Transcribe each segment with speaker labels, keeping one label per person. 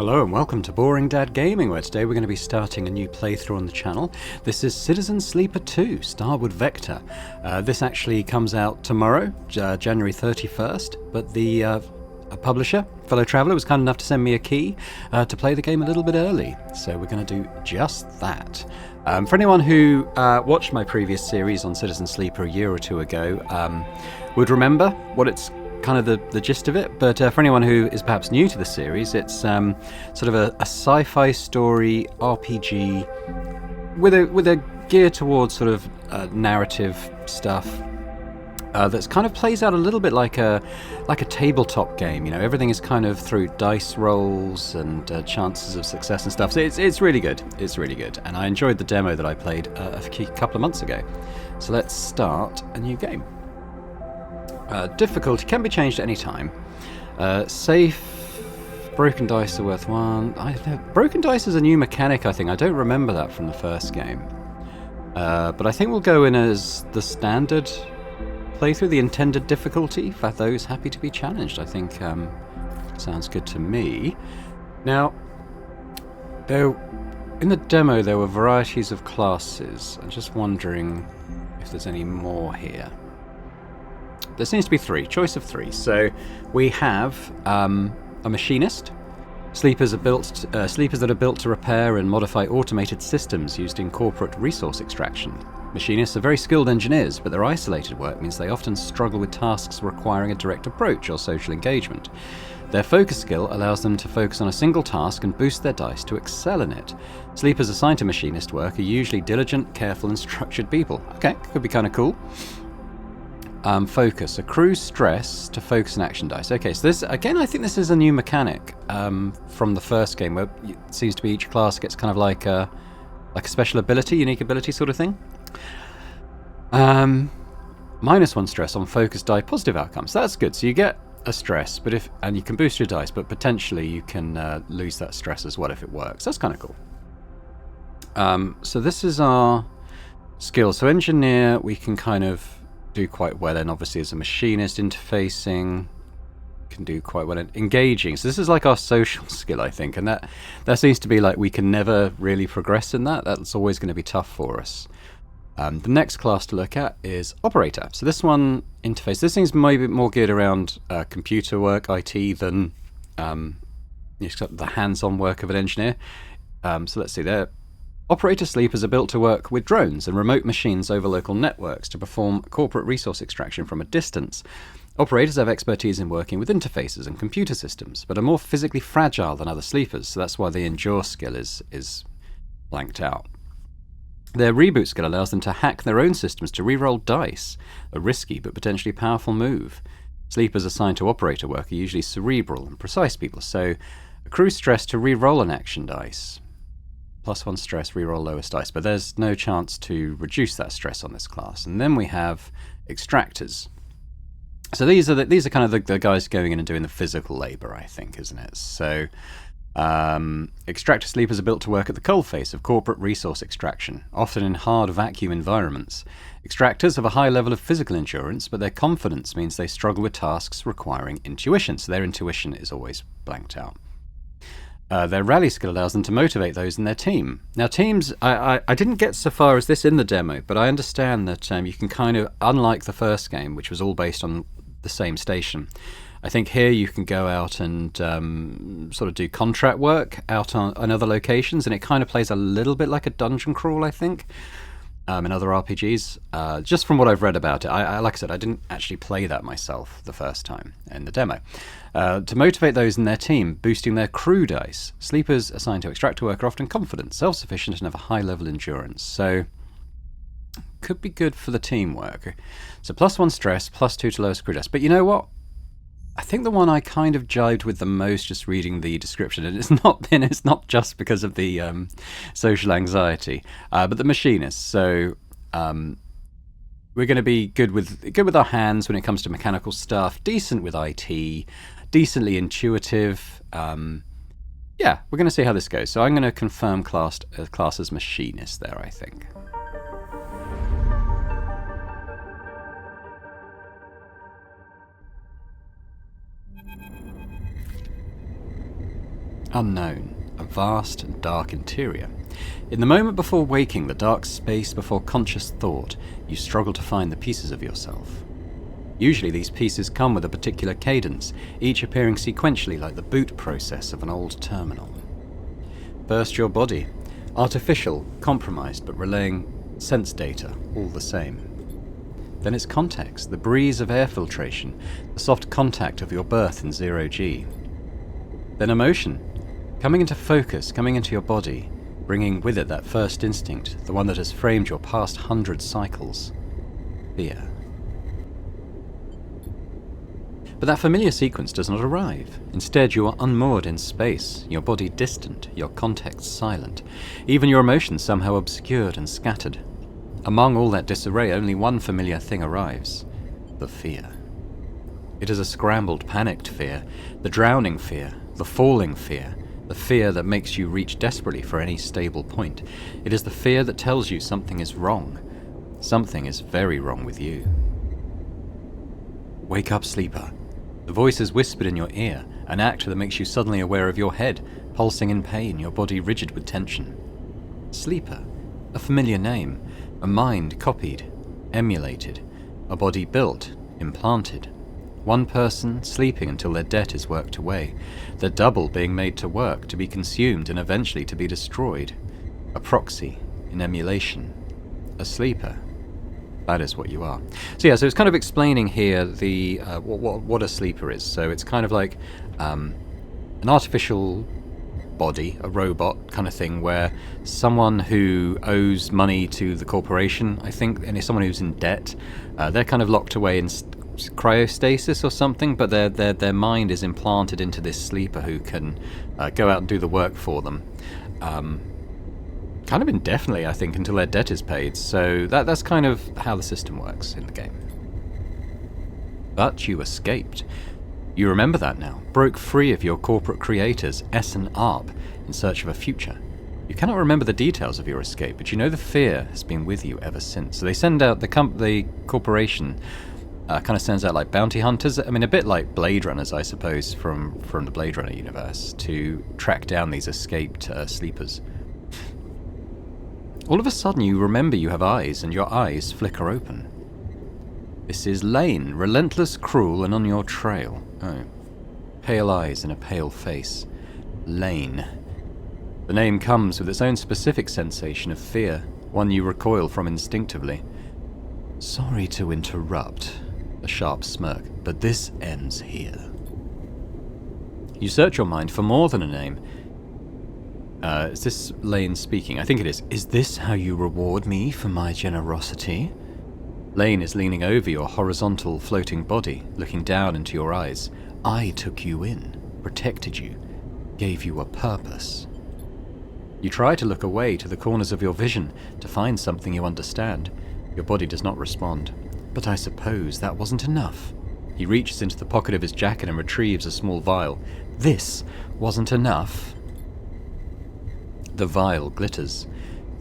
Speaker 1: Hello and welcome to Boring Dad Gaming, where today we're going to be starting a new playthrough on the channel. This is Citizen Sleeper 2, Starward Vector. This actually comes out tomorrow, January 31st, but the publisher, Fellow Traveller, was kind enough to send me a key to play the game a little bit early, so we're going to do just that. For anyone who watched my previous series on Citizen Sleeper a year or two ago, would remember what it's kind of the gist of it, but for anyone who is perhaps new to the series, it's sort of a sci-fi story RPG with a gear towards sort of narrative stuff that's kind of plays out a little bit like a tabletop game. You know, everything is kind of through dice rolls and chances of success and stuff. So it's really good. It's really good, and I enjoyed the demo that I played a couple of months ago. So let's start a new game. Difficulty can be changed at any time. Safe. Broken dice are worth one. Broken dice is a new mechanic, I think. I don't remember that from the first game. But I think we'll go in as the standard playthrough, the intended difficulty, for those happy to be challenged. I think sounds good to me. Now, in the demo there were varieties of classes. I'm just wondering if there's any more here. There seems to be three, choice of three. So we have a machinist. Sleepers that are built to repair and modify automated systems used in corporate resource extraction. Machinists are very skilled engineers, but their isolated work means they often struggle with tasks requiring a direct approach or social engagement. Their focus skill allows them to focus on a single task and boost their dice to excel in it. Sleepers assigned to machinist work are usually diligent, careful, and structured people. Okay, could be kind of cool. Focus. Accrue stress to focus an action dice. Okay, so this, again, I think this is a new mechanic from the first game, where it seems to be each class gets kind of like a special ability, unique ability sort of thing. -1 stress on focus die positive outcomes. That's good. So you get a stress, and you can boost your dice, but potentially you can lose that stress as well if it works. That's kind of cool. So this is our skill. So engineer, we can kind of do quite well, and obviously as a machinist, interfacing can do quite well, and engaging. So this is like our social skill, I think, and that seems to be like we can never really progress in that. That's always going to be tough for us. The next class to look at is operator. So this one, interface. This thing's maybe more geared around computer work, IT, than the hands-on work of an engineer. So let's see there. Operator sleepers are built to work with drones and remote machines over local networks to perform corporate resource extraction from a distance. Operators have expertise in working with interfaces and computer systems, but are more physically fragile than other sleepers, so that's why the endure skill is blanked out. Their reboot skill allows them to hack their own systems to re-roll dice, a risky but potentially powerful move. Sleepers assigned to operator work are usually cerebral and precise people, so accrue stress to re-roll an action dice. +1 stress, reroll lowest dice, but there's no chance to reduce that stress on this class. And then we have extractors. So these are kind of the guys going in and doing the physical labor, I think, isn't it? So extractor sleepers are built to work at the coalface of corporate resource extraction, often in hard vacuum environments. Extractors have a high level of physical endurance, but their confidence means they struggle with tasks requiring intuition, so their intuition is always blanked out. Their rally skill allows them to motivate those in their team. Now teams, I didn't get so far as this in the demo, but I understand that you can kind of, unlike the first game, which was all based on the same station, I think here you can go out and sort of do contract work out on other locations, and it kind of plays a little bit like a dungeon crawl, I think, in other RPGs. Just from what I've read about it, like I said, I didn't actually play that myself the first time in the demo. To motivate those in their team, boosting their crew dice. Sleepers assigned to extractor work are often confident, self-sufficient, and have a high level endurance. So, could be good for the teamwork. So +1 stress, +2 to lowest crew dice. But you know what? I think the one I kind of jived with the most just reading the description, and it's not just because of the social anxiety, but the machinist. So we're going to be good with our hands when it comes to mechanical stuff, decent with IT, decently intuitive. Yeah, we're going to see how this goes. So I'm going to confirm class as machinist there, I think. Unknown, a vast and dark interior. In the moment before waking, the dark space before conscious thought, you struggle to find the pieces of yourself. Usually these pieces come with a particular cadence, each appearing sequentially like the boot process of an old terminal. First your body, artificial, compromised, but relaying sense data, all the same. Then its context, the breeze of air filtration, the soft contact of your birth in 0G. Then emotion, coming into focus, coming into your body, bringing with it that first instinct, the one that has framed your past 100 cycles. Fear. But that familiar sequence does not arrive. Instead, you are unmoored in space, your body distant, your context silent, even your emotions somehow obscured and scattered. Among all that disarray, only one familiar thing arrives: the fear. It is a scrambled, panicked fear, the drowning fear, the falling fear, the fear that makes you reach desperately for any stable point. It is the fear that tells you something is wrong. Something is very wrong with you. Wake up, sleeper. The voice is whispered in your ear, an act that makes you suddenly aware of your head, pulsing in pain, your body rigid with tension. Sleeper, a familiar name, a mind copied, emulated, a body built, implanted. One person sleeping until their debt is worked away, their double being made to work, to be consumed and eventually to be destroyed. A proxy, in emulation, a sleeper. That is what you are. So yeah, so it's kind of explaining here the what a sleeper is. So it's kind of like an artificial body, a robot kind of thing, where someone who owes money to the corporation, I think, and is someone who's in debt, they're kind of locked away in cryostasis or something, but their mind is implanted into this sleeper who can go out and do the work for them. Kind of indefinitely, I think, until their debt is paid. So that's kind of how the system works in the game. But you escaped. You remember that now, broke free of your corporate creators, S and ARP, in search of a future. You cannot remember the details of your escape, but you know the fear has been with you ever since. So they send out, the corporation kind of sends out like bounty hunters, I mean a bit like Blade Runners, I suppose, from the Blade Runner universe, to track down these escaped sleepers. All of a sudden you remember you have eyes, and your eyes flicker open. This is Lane, relentless, cruel, and on your trail. Oh. Pale eyes and a pale face. Lane. The name comes with its own specific sensation of fear, one you recoil from instinctively. Sorry to interrupt, a sharp smirk, but this ends here. You search your mind for more than a name. Is this Lane speaking? I think it is. Is this how you reward me for my generosity? Lane is leaning over your horizontal floating body, looking down into your eyes. I took you in, protected you, gave you a purpose. You try to look away to the corners of your vision to find something you understand. Your body does not respond. But I suppose that wasn't enough. He reaches into the pocket of his jacket and retrieves a small vial. This wasn't enough. The vial glitters.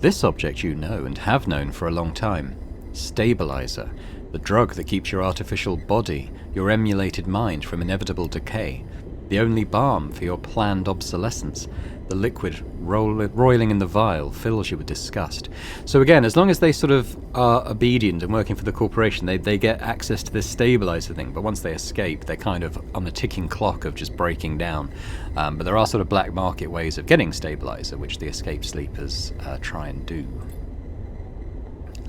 Speaker 1: This object you know and have known for a long time. Stabilizer, the drug that keeps your artificial body, your emulated mind from inevitable decay. The only balm for your planned obsolescence. The liquid roiling in the vial fills you with disgust. So again, as long as they sort of are obedient and working for the corporation, they get access to this stabilizer thing, but once they escape, they're kind of on a ticking clock of just breaking down. But there are sort of black market ways of getting stabilizer, which the escaped sleepers try and do.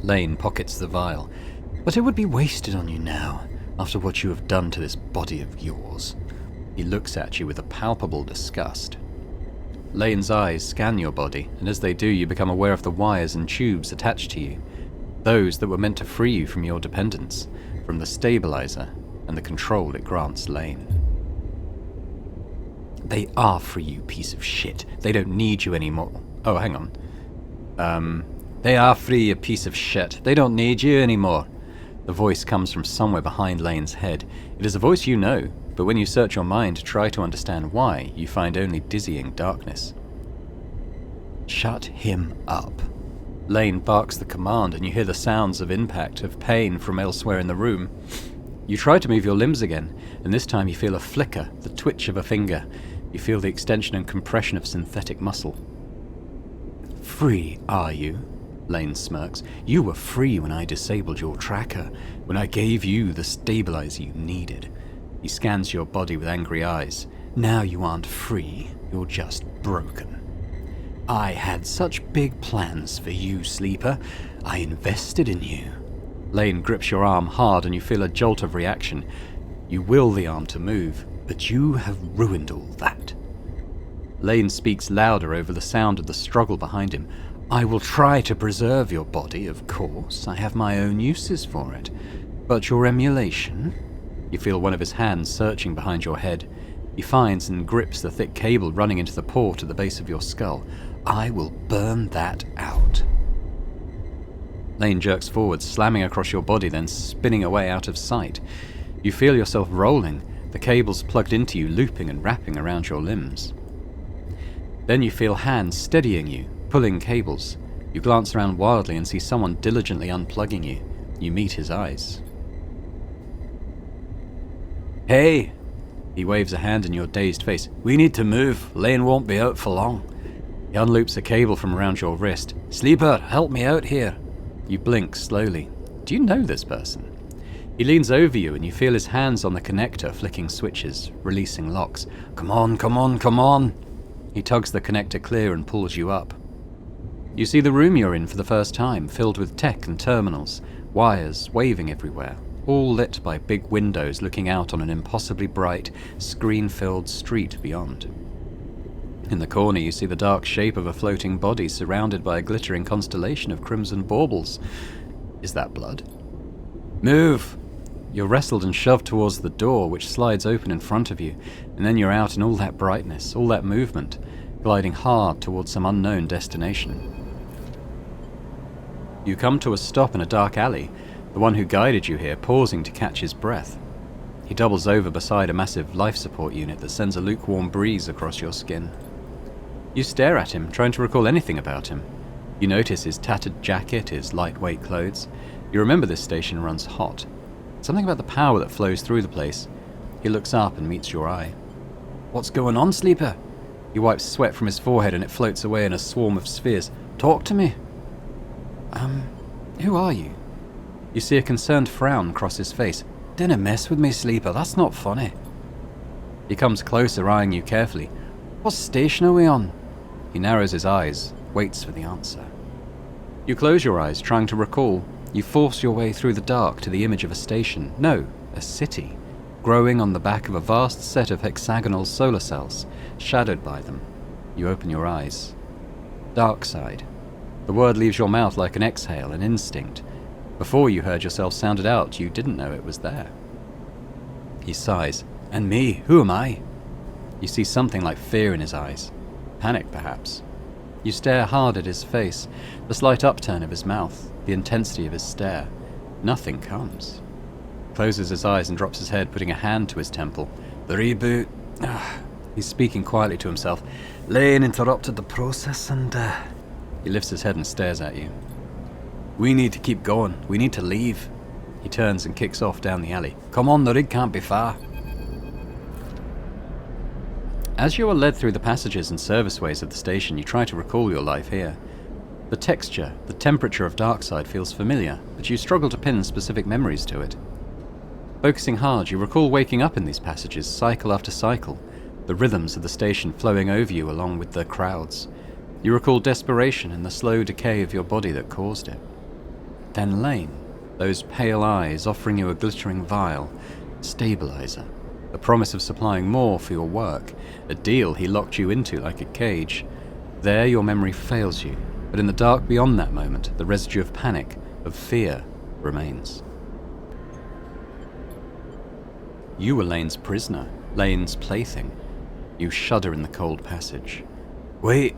Speaker 1: Lane pockets the vial. But it would be wasted on you now, after what you have done to this body of yours. He looks at you with a palpable disgust. Lane's eyes scan your body, and as they do, you become aware of the wires and tubes attached to you. Those that were meant to free you from your dependence, from the stabilizer, and the control it grants Lane. They are free, you piece of shit. They don't need you anymore. Oh, hang on. They are free, you piece of shit. They don't need you anymore. The voice comes from somewhere behind Lane's head. It is a voice you know, but when you search your mind to try to understand why, you find only dizzying darkness. Shut him up. Lane barks the command, and you hear the sounds of impact, of pain from elsewhere in the room. You try to move your limbs again, and this time you feel a flicker, the twitch of a finger. You feel the extension and compression of synthetic muscle. Free, are you? Lane smirks. You were free when I disabled your tracker, when I gave you the stabilizer you needed. He scans your body with angry eyes. Now you aren't free, you're just broken. I had such big plans for you, Sleeper. I invested in you. Lane grips your arm hard and you feel a jolt of reaction. You will the arm to move, but you have ruined all that. Lane speaks louder over the sound of the struggle behind him. I will try to preserve your body, of course. I have my own uses for it. But your emulation? You feel one of his hands searching behind your head. He finds and grips the thick cable running into the port at the base of your skull. I will burn that out. Lane jerks forward, slamming across your body, then spinning away out of sight. You feel yourself rolling, the cables plugged into you looping and wrapping around your limbs. Then you feel hands steadying you, pulling cables. You glance around wildly and see someone diligently unplugging you. You meet his eyes. Hey! He waves a hand in your dazed face. We need to move. Lane won't be out for long. He unloops a cable from around your wrist. Sleeper, help me out here. You blink slowly. Do you know this person? He leans over you and you feel his hands on the connector, flicking switches, releasing locks. Come on, come on, come on! He tugs the connector clear and pulls you up. You see the room you're in for the first time, filled with tech and terminals, wires waving everywhere, all lit by big windows looking out on an impossibly bright, screen-filled street beyond. In the corner you see the dark shape of a floating body surrounded by a glittering constellation of crimson baubles. Is that blood? Move! You're wrestled and shoved towards the door, which slides open in front of you, and then you're out in all that brightness, all that movement, gliding hard towards some unknown destination. You come to a stop in a dark alley, the one who guided you here pausing to catch his breath. He doubles over beside a massive life support unit that sends a lukewarm breeze across your skin. You stare at him, trying to recall anything about him. You notice his tattered jacket, his lightweight clothes. You remember this station runs hot. Something about the power that flows through the place. He looks up and meets your eye. What's going on, Sleeper? He wipes sweat from his forehead and it floats away in a swarm of spheres. Talk to me. Who are you? You see a concerned frown cross his face. Dinna mess with me, Sleeper, that's not funny. He comes closer, eyeing you carefully. What station are we on? He narrows his eyes, waits for the answer. You close your eyes, trying to recall. You force your way through the dark to the image of a station. No, a city, growing on the back of a vast set of hexagonal solar cells, shadowed by them. You open your eyes. Dark side. The word leaves your mouth like an exhale, an instinct. Before you heard yourself sound it out, you didn't know it was there. He sighs. And me, who am I? You see something like fear in his eyes. Panic, perhaps. You stare hard at his face, the slight upturn of his mouth, the intensity of his stare. Nothing comes. Closes his eyes and drops his head, putting a hand to his temple. The reboot. He's speaking quietly to himself. Lane interrupted the process and... He lifts his head and stares at you. We need to keep going. We need to leave. He turns and kicks off down the alley. Come on, the rig can't be far. As you are led through the passages and serviceways of the station, you try to recall your life here. The texture, the temperature of Darkside feels familiar, but you struggle to pin specific memories to it. Focusing hard, you recall waking up in these passages, cycle after cycle, the rhythms of the station flowing over you along with the crowds. You recall desperation and the slow decay of your body that caused it. Then Lane, those pale eyes offering you a glittering vial, stabilizer, a promise of supplying more for your work, a deal he locked you into like a cage. There your memory fails you, but in the dark beyond that moment, the residue of panic, of fear, remains. You were Lane's prisoner, Lane's plaything. You shudder in the cold passage. Wait!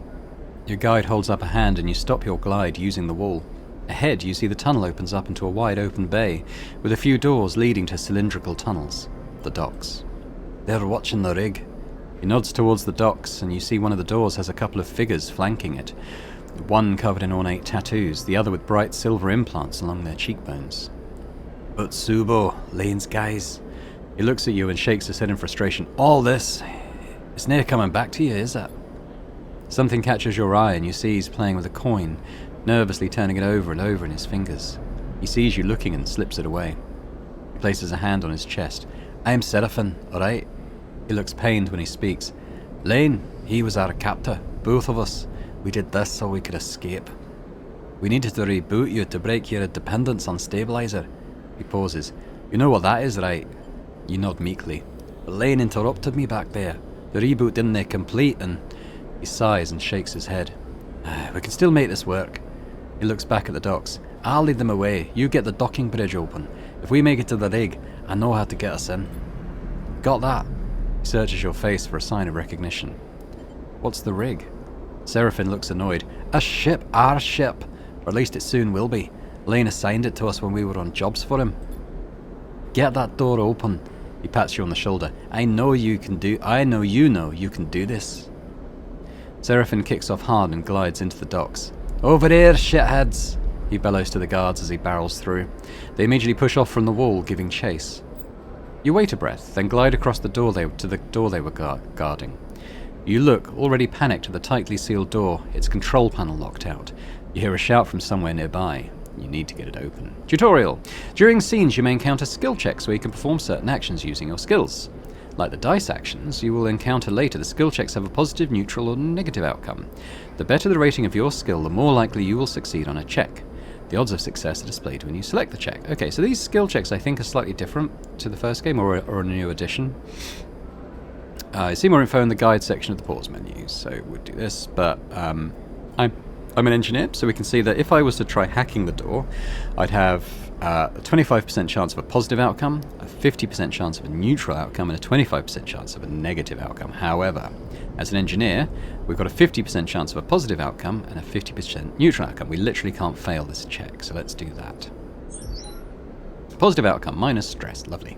Speaker 1: Your guide holds up a hand and you stop your glide using the wall. Ahead, you see the tunnel opens up into a wide open bay, with a few doors leading to cylindrical tunnels. The docks. They're watching the rig. He nods towards the docks, and you see one of the doors has a couple of figures flanking it. One covered in ornate tattoos, the other with bright silver implants along their cheekbones. But Subo, Lane's guys. He looks at you and shakes his head in frustration. All this, It's near coming back to you, is it? Something catches your eye and you see he's playing with a coin, nervously turning it over and over in his fingers. He sees you looking and slips it away. He places a hand on his chest. I'm Seraphim, alright? He looks pained when he speaks. Lane, he was our captor, both of us. We did this so we could escape. We needed to reboot you to break your dependence on stabilizer. He pauses. You know what that is, right? You nod meekly. But Lane interrupted me back there. The reboot didn't complete and... He sighs and shakes his head. We can still make this work. He looks back at the docks. I'll lead them away. You get the docking bridge open. If we make it to the rig, I know how to get us in. Got that? He searches your face for a sign of recognition. What's the rig? Seraphim looks annoyed. A ship, our ship. Or at least it soon will be. Lane assigned it to us when we were on jobs for him. Get that door open. He pats you on the shoulder. I know you know you can do this. Seraphim kicks off hard and glides into the docks. Over here, shitheads! He bellows to the guards as he barrels through. They immediately push off from the wall, giving chase. You wait a breath, then glide across the door to the door they were guarding. You look, already panicked, at the tightly sealed door, its control panel locked out. You hear a shout from somewhere nearby. You need to get it open. Tutorial. During scenes you may encounter skill checks where you can perform certain actions using your skills. Like the dice actions you will encounter later, the skill checks have a positive, neutral or negative outcome. The better the rating of your skill, the more likely you will succeed on a check. The odds of success are displayed when you select the check. Okay, so these skill checks I think are slightly different to the first game or a new edition. I see more info in the guide section of the pause menu, so we'll do this, but I'm an engineer, so we can see that if I was to try hacking the door, I'd have a 25% chance of a positive outcome, a 50% chance of a neutral outcome, and a 25% chance of a negative outcome. However, as an engineer, we've got a 50% chance of a positive outcome and a 50% neutral outcome. We literally can't fail this check, so let's do that. Positive outcome, minus stress, lovely.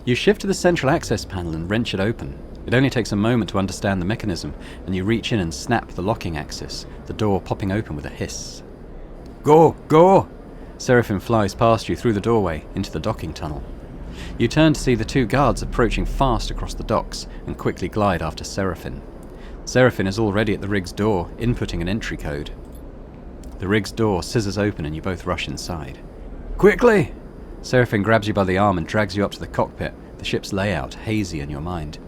Speaker 1: You shift to the central access panel and wrench it open. It only takes a moment to understand the mechanism, and you reach in and snap the locking axis, the door popping open with a hiss. Go! Go! Seraphim flies past you through the doorway into the docking tunnel. You turn to see the two guards approaching fast across the docks and quickly glide after Seraphim. Seraphim is already at the rig's door, inputting an entry code. The rig's door scissors open and you both rush inside. Quickly! Seraphim grabs you by the arm and drags you up to the cockpit, the ship's layout hazy in your mind.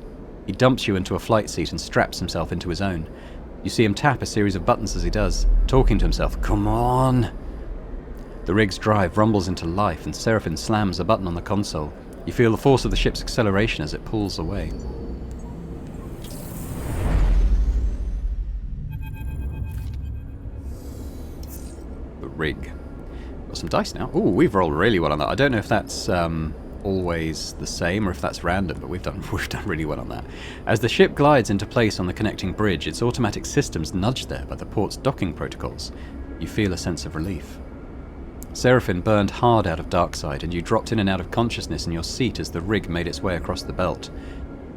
Speaker 1: He dumps you into a flight seat and straps himself into his own. You see him tap a series of buttons as he does, talking to himself. Come on! The rig's drive rumbles into life and Seraphim slams a button on the console. You feel the force of the ship's acceleration as it pulls away. The rig. Got some dice now. Ooh, we've rolled really well on that. I don't know if that's always the same or if that's random, but we've done really well on that. As the ship glides into place on the connecting bridge, its automatic systems nudged there by the port's docking protocols. You feel a sense of relief. Seraphim burned hard out of Darkside, and you dropped in and out of consciousness in your seat as the rig made its way across the belt.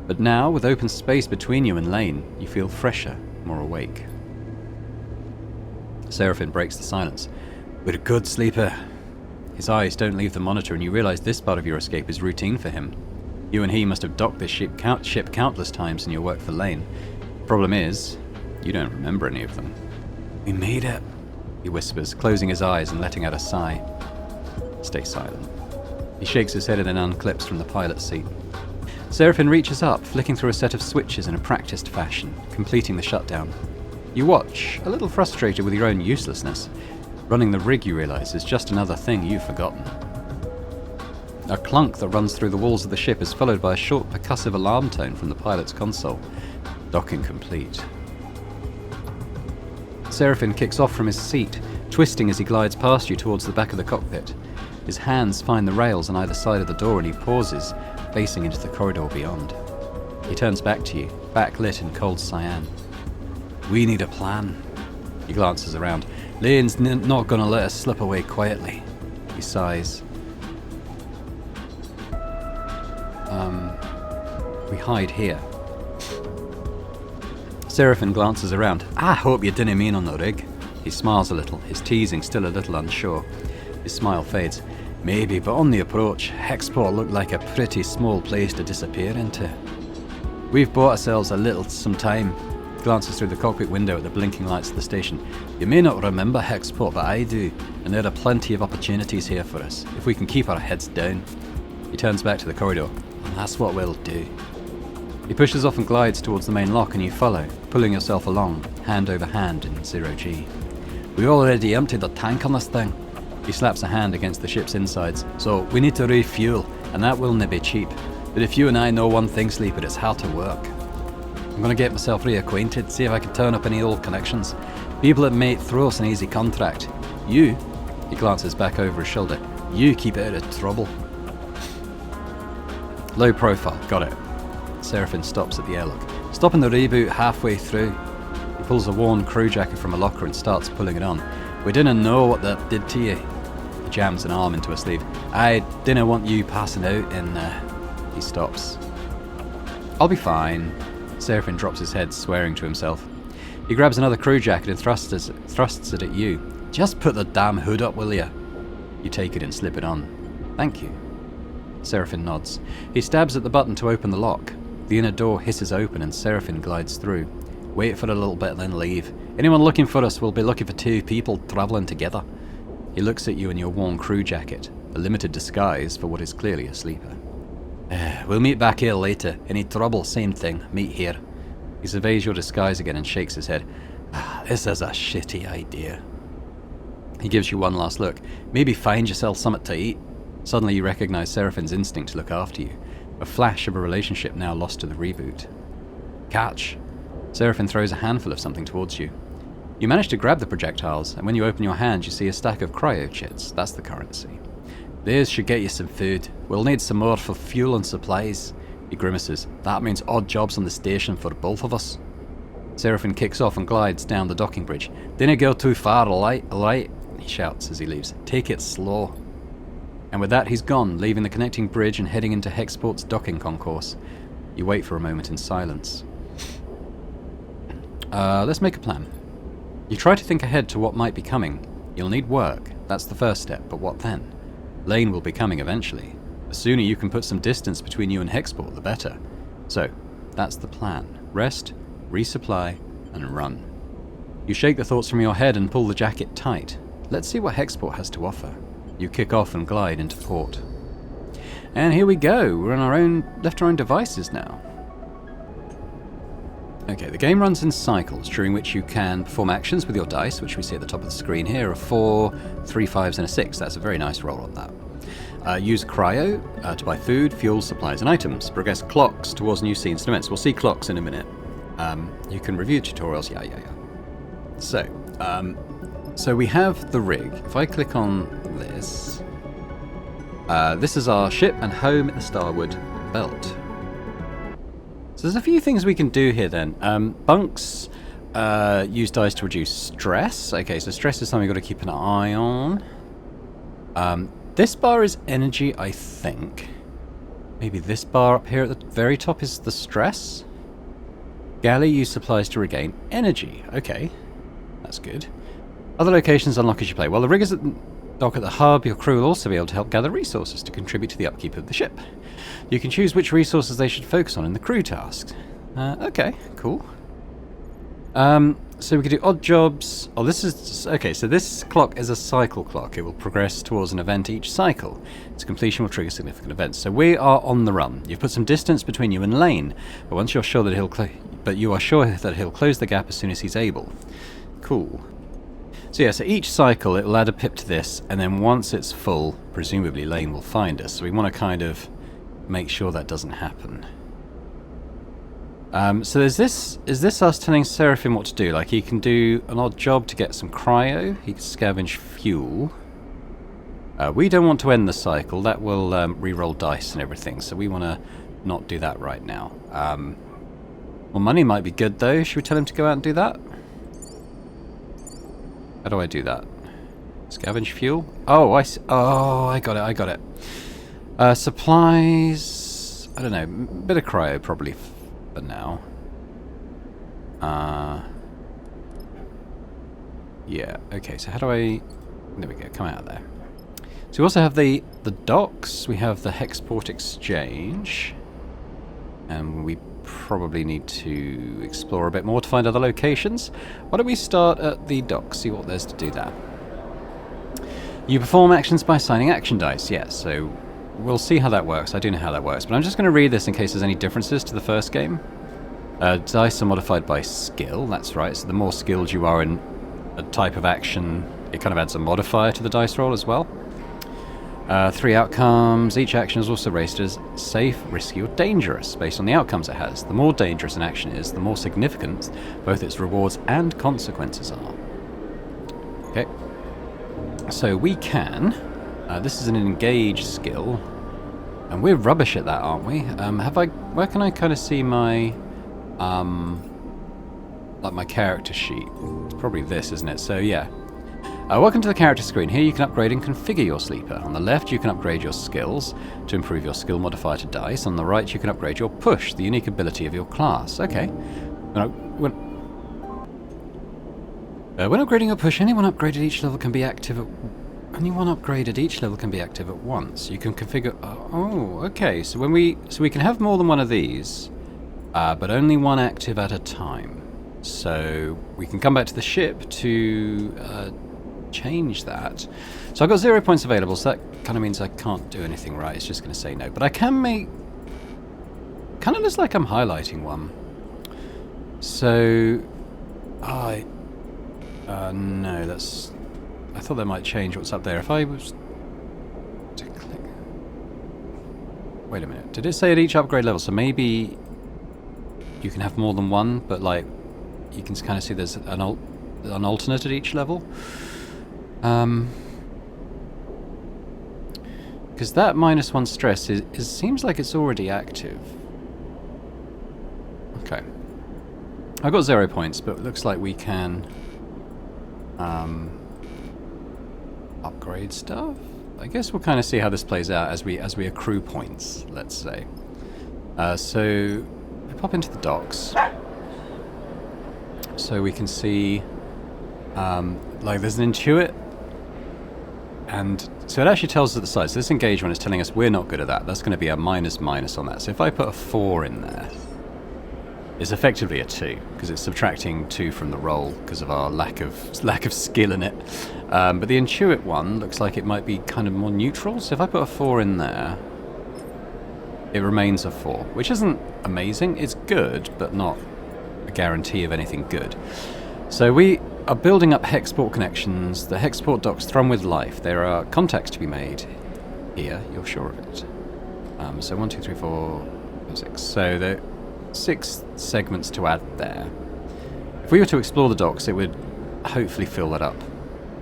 Speaker 1: But now, with open space between you and Lane, you feel fresher, more awake. Seraphim breaks the silence. We're good, sleeper. His eyes don't leave the monitor, and you realize this part of your escape is routine for him. You and he must have docked this ship countless times in your work for Lane. Problem is, you don't remember any of them. We made it, he whispers, closing his eyes and letting out a sigh. Stay silent. He shakes his head and then unclips from the pilot's seat. Seraphim reaches up, flicking through a set of switches in a practiced fashion, completing the shutdown. You watch, a little frustrated with your own uselessness. Running the rig, you realize, is just another thing you've forgotten. A clunk that runs through the walls of the ship is followed by a short percussive alarm tone from the pilot's console. Docking complete. Seraphim kicks off from his seat, twisting as he glides past you towards the back of the cockpit. His hands find the rails on either side of the door and he pauses, facing into the corridor beyond. He turns back to you, backlit in cold cyan. We need a plan. He glances around. Lane's not gonna let us slip away quietly. He sighs. We hide here. Seraphim glances around. I hope you didn't mean on the rig. He smiles a little, his teasing still a little unsure. His smile fades. Maybe, but on the approach, Hexport looked like a pretty small place to disappear into. We've bought ourselves some time. He glances through the cockpit window at the blinking lights of the station. You may not remember Hexport, but I do, and there are plenty of opportunities here for us, if we can keep our heads down. He turns back to the corridor. And that's what we'll do. He pushes off and glides towards the main lock, and you follow, pulling yourself along, hand over hand in 0G. We've already emptied the tank on this thing. He slaps a hand against the ship's insides. So, we need to refuel, and that will not be cheap. But if you and I know one thing, Sleeper, it's how to work. I'm gonna get myself reacquainted, see if I can turn up any old connections. People that may throw us an easy contract. You, he glances back over his shoulder, you keep it out of trouble. Low profile, got it. Seraphin stops at the airlock. Stopping the reboot halfway through. He pulls a worn crew jacket from a locker and starts pulling it on. We didn't know what that did to you. He jams an arm into a sleeve. I didn't want you passing out in He stops. I'll be fine. Seraphin drops his head, swearing to himself. He grabs another crew jacket and thrusts it at you. Just put the damn hood up, will ya? You take it and slip it on. Thank you. Seraphin nods. He stabs at the button to open the lock. The inner door hisses open and Seraphin glides through. Wait for a little bit, then leave. Anyone looking for us will be looking for two people travelling together. He looks at you in your worn crew jacket, a limited disguise for what is clearly a sleeper. We'll meet back here later. Any trouble, same thing. Meet here. He surveys your disguise again and shakes his head. This is a shitty idea. He gives you one last look. Maybe find yourself something to eat. Suddenly you recognize Seraphin's instinct to look after you. A flash of a relationship now lost to the reboot. Catch. Seraphin throws a handful of something towards you. You manage to grab the projectiles, and when you open your hand you see a stack of cryo chits. That's the currency. These should get you some food. We'll need some more for fuel and supplies. He grimaces. That means odd jobs on the station for both of us. Seraphin kicks off and glides down the docking bridge. Dinna go too far, alright? He shouts as he leaves. Take it slow. And with that he's gone, leaving the connecting bridge and heading into Hexport's docking concourse. You wait for a moment in silence. Let's make a plan. You try to think ahead to what might be coming. You'll need work. That's the first step, but what then? Lane will be coming eventually. The sooner you can put some distance between you and Hexport, the better. So, that's the plan. Rest, resupply, and run. You shake the thoughts from your head and pull the jacket tight. Let's see what Hexport has to offer. You kick off and glide into port. And here we go. We're on left to our own devices now. Okay, the game runs in cycles, during which you can perform actions with your dice, which we see at the top of the screen here, a 4, 3 5s, and a 6. That's a very nice roll on that. Use cryo to buy food, fuel, supplies, and items. Progress clocks towards new scenes and events. We'll see clocks in a minute. You can review tutorials. Yeah. So we have the rig. If I click on this, this is our ship and home at the Starward Belt. So there's a few things we can do here then. Bunks use dice to reduce stress. Okay, so stress is something you've got to keep an eye on. This bar is energy, I think. Maybe this bar up here at the very top is the stress. Galley use supplies to regain energy. Okay, that's good. Other locations unlock as you play. While the rig is at the dock at the hub, your crew will also be able to help gather resources to contribute to the upkeep of the ship. You can choose which resources they should focus on in the crew tasks. Okay, cool. So we could do odd jobs. Oh, this is... Okay, so this clock is a cycle clock. It will progress towards an event each cycle. Its completion will trigger significant events. So we are on the run. You've put some distance between you and Lane, but once you're sure that you are sure that he'll close the gap as soon as he's able. Cool. So yeah, so each cycle it will add a pip to this, and then once it's full, presumably Lane will find us. So we want to kind of make sure that doesn't happen. So is this us telling Seraphin what to do? Like he can do an odd job to get some cryo, he can scavenge fuel. We don't want to end the cycle, that will re-roll dice and everything, so we want to not do that right now. Well, money might be good though, should we tell him to go out and do that? How do I do that? Scavenge fuel? Oh, I got it. Supplies... I don't know, bit of cryo probably for now. Yeah, okay, so how do I... There we go, come out of there. So we also have the docks, we have the Hexport Exchange, and we probably need to explore a bit more to find other locations. Why don't we start at the dock, see what there's to do there. You perform actions by assigning action dice, yes, so we'll see how that works. I do know how that works, but I'm just going to read this in case there's any differences to the first game. Dice are modified by skill, that's right, so the more skilled you are in a type of action, it kind of adds a modifier to the dice roll as well. 3 outcomes. Each action is also rated as safe, risky, or dangerous based on the outcomes it has. The more dangerous an action is, the more significant both its rewards and consequences are. Okay. So we can... this is an engage skill. And we're rubbish at that, aren't we? Where can I kind of see my... like my character sheet? It's probably this, isn't it? So yeah. Welcome to the character screen. Here you can upgrade and configure your sleeper. On the left you can upgrade your skills to improve your skill modifier to dice. On the right you can upgrade your push, the unique ability of your class. Okay. When upgrading your push, any one upgrade at each level can be active at... Only one upgrade at each level can be active at once. You can configure... Oh, okay. So we can have more than one of these, but only one active at a time. So we can come back to the ship to... change that. So I've got 0 points available, so that kind of means I can't do anything right. It's just going to say no. But I can make... kind of looks like I'm highlighting one. So... no, that's... I thought that might change what's up there. If I was to click... Wait a minute. Did it say at each upgrade level? So maybe you can have more than one, but like you can kind of see there's an alternate at each level. Because that -1 stress seems like it's already active. Okay. I've got 0 points, but it looks like we can upgrade stuff. I guess we'll kind of see how this plays out as we accrue points, let's say. So we pop into the docks. So we can see like there's an intuit. And so it actually tells us the size. So this engage one is telling us we're not good at that. That's going to be a -- on that. So if I put a 4 in there, it's effectively a 2 because it's subtracting 2 from the roll because of our lack of skill in it. But the intuit one looks like it might be kind of more neutral. So if I put a 4 in there, it remains a 4, which isn't amazing. It's good, but not a guarantee of anything good. So we are building up hexport connections. The hexport docks thrum with life. There are contacts to be made here, you're sure of it. So 1, 2, 3, 4, 5, 6. So there are 6 segments to add there. If we were to explore the docks, it would hopefully fill that up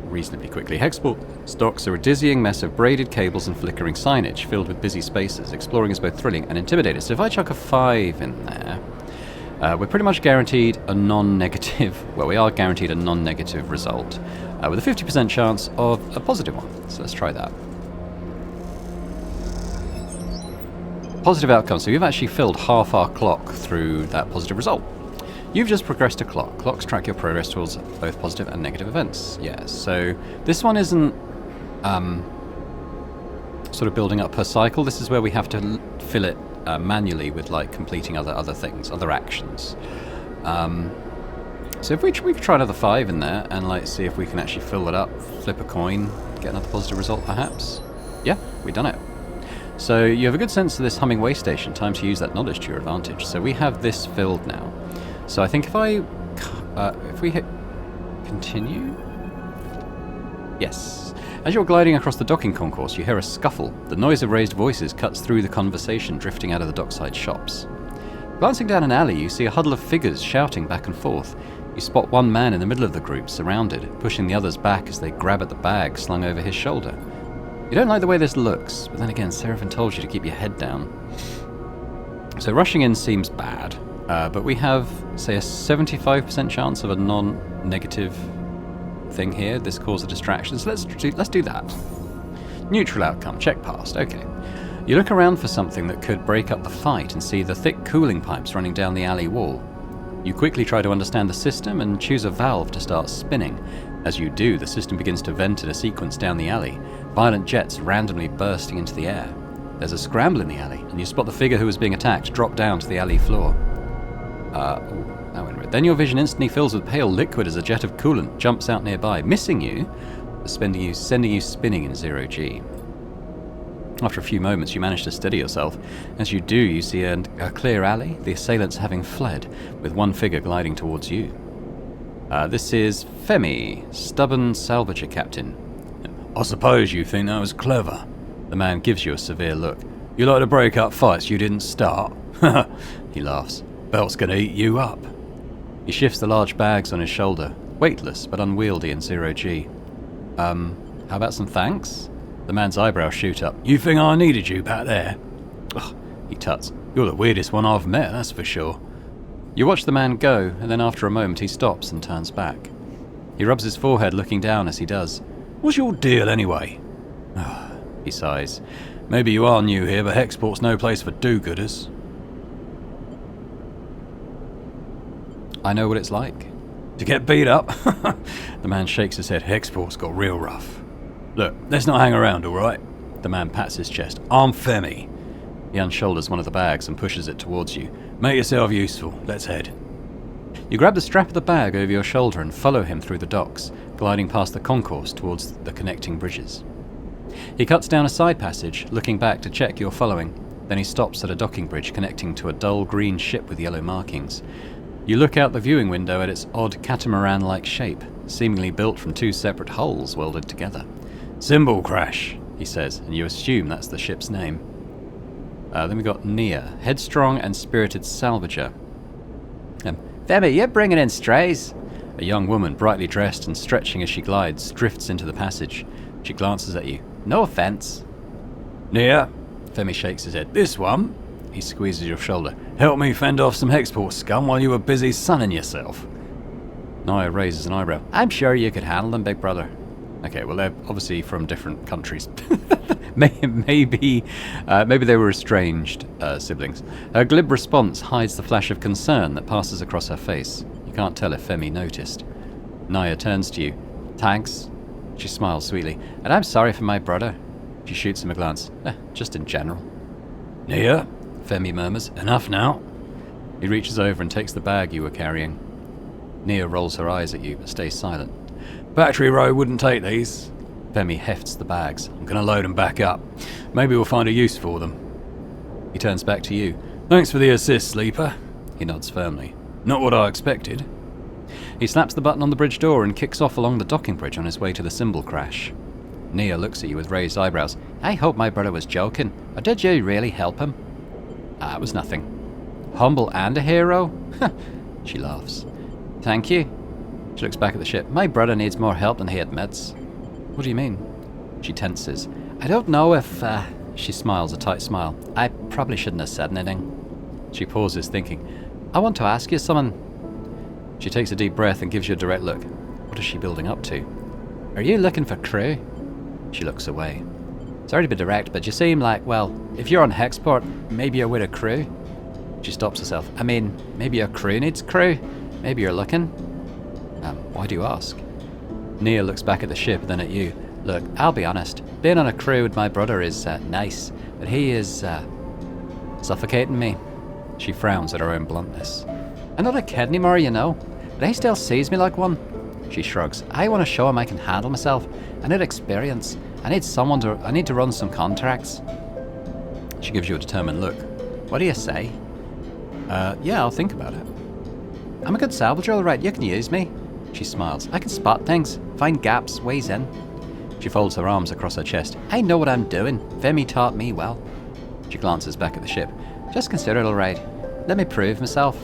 Speaker 1: reasonably quickly. Hexport docks are a dizzying mess of braided cables and flickering signage filled with busy spaces. Exploring is both thrilling and intimidating. So if I chuck a 5 in there, we're pretty much guaranteed a non-negative... Well, we are guaranteed a non-negative result, with a 50% chance of a positive one. So let's try that. Positive outcome. So we've actually filled half our clock through that positive result. You've just progressed a clock. Clocks track your progress towards both positive and negative events. Yes, so this one isn't sort of building up per cycle. This is where we have to fill it manually with like completing other things, other actions. So if we could try another 5 in there and like see if we can actually fill it up, flip a coin, get another positive result perhaps. Yeah, we've done it. So you have a good sense of this humming way station. Time to use that knowledge to your advantage. So we have this filled now. So I think if we hit continue, yes. As you're gliding across the docking concourse, you hear a scuffle. The noise of raised voices cuts through the conversation drifting out of the dockside shops. Glancing down an alley, you see a huddle of figures shouting back and forth. You spot one man in the middle of the group, surrounded, pushing the others back as they grab at the bag slung over his shoulder. You don't like the way this looks, but then again, Seraphim told you to keep your head down. So rushing in seems bad, but we have, say, a 75% chance of a non-negative thing here. This caused a distraction, so let's do that. Neutral outcome, check past, okay. You look around for something that could break up the fight and see the thick cooling pipes running down the alley wall. You quickly try to understand the system and choose a valve to start spinning. As you do, the system begins to vent in a sequence down the alley, violent jets randomly bursting into the air. There's a scramble in the alley, and you spot the figure who was being attacked drop down to the alley floor. That went right. Then your vision instantly fills with pale liquid as a jet of coolant jumps out nearby, missing you, sending you spinning in 0G. After a few moments, you manage to steady yourself. As you do, you see a clear alley, the assailants having fled, with one figure gliding towards you. This is Femi, stubborn salvager captain. I suppose you think that was clever. The man gives you a severe look. You like to break up fights you didn't start? He laughs. Belt's gonna eat you up. He shifts the large bags on his shoulder, weightless but unwieldy in 0G. How about some thanks? The man's eyebrows shoot up. You think I needed you back there? Ugh, he tuts. You're the weirdest one I've met, that's for sure. You watch the man go, and then after a moment he stops and turns back. He rubs his forehead, looking down as he does. What's your deal anyway? He sighs. Maybe you are new here, but Hexport's no place for do-gooders. I know what it's like. To get beat up? The man shakes his head. Hexport's got real rough. Look, let's not hang around, alright? The man pats his chest. I'm Femi. He unshoulders one of the bags and pushes it towards you. Make yourself useful. Let's head. You grab the strap of the bag over your shoulder and follow him through the docks, gliding past the concourse towards the connecting bridges. He cuts down a side passage, looking back to check you're following. Then he stops at a docking bridge connecting to a dull green ship with yellow markings. You look out the viewing window at its odd catamaran-like shape, seemingly built from two separate hulls welded together. Symbol crash, he says, and you assume that's the ship's name. Then we got Nia, headstrong and spirited salvager. Femi, you're bringing in strays. A young woman, brightly dressed and stretching as she glides, drifts into the passage. She glances at you. No offense. Nia, Femi shakes his head. This one? He squeezes your shoulder. Help me fend off some Hexport scum while you were busy sunning yourself. Nia raises an eyebrow. I'm sure you could handle them, big brother. Okay, well, they're obviously from different countries. maybe they were estranged siblings. Her glib response hides the flash of concern that passes across her face. You can't tell if Femi noticed. Nia turns to you. Thanks. She smiles sweetly. And I'm sorry for my brother. She shoots him a glance. Just in general. Nia, Femi murmurs. Enough now. He reaches over and takes the bag you were carrying. Nia rolls her eyes at you but stays silent. Battery row wouldn't take these. Femi hefts the bags. I'm going to load them back up. Maybe we'll find a use for them. He turns back to you. Thanks for the assist, Sleeper. He nods firmly. Not what I expected. He slaps the button on the bridge door and kicks off along the docking bridge on his way to the symbol crash. Nia looks at you with raised eyebrows. I hope my brother was joking. Or did you really help him? It was nothing. Humble and a hero? She laughs. Thank you. She looks back at the ship. My brother needs more help than he admits. What do you mean? She tenses. I don't know if, She smiles a tight smile. I probably shouldn't have said anything. She pauses, thinking. I want to ask you something. She takes a deep breath and gives you a direct look. What is she building up to? Are you looking for crew? She looks away. Sorry to be direct, but you seem like, well, if you're on Hexport, maybe you're with a crew. She stops herself. I mean, maybe your crew needs crew. Maybe you're looking. Why do you ask? Nia looks back at the ship, then at you. Look, I'll be honest. Being on a crew with my brother is nice, but he is suffocating me. She frowns at her own bluntness. I'm not a kid anymore, you know, but he still sees me like one. She shrugs. I want to show him I can handle myself. I need experience. I need to run some contracts. She gives you a determined look. What do you say? Yeah, I'll think about it. I'm a good salvager, all right. You can use me. She smiles. I can spot things, find gaps, ways in. She folds her arms across her chest. I know what I'm doing. Femi taught me well. She glances back at the ship. Just consider it all right. Let me prove myself.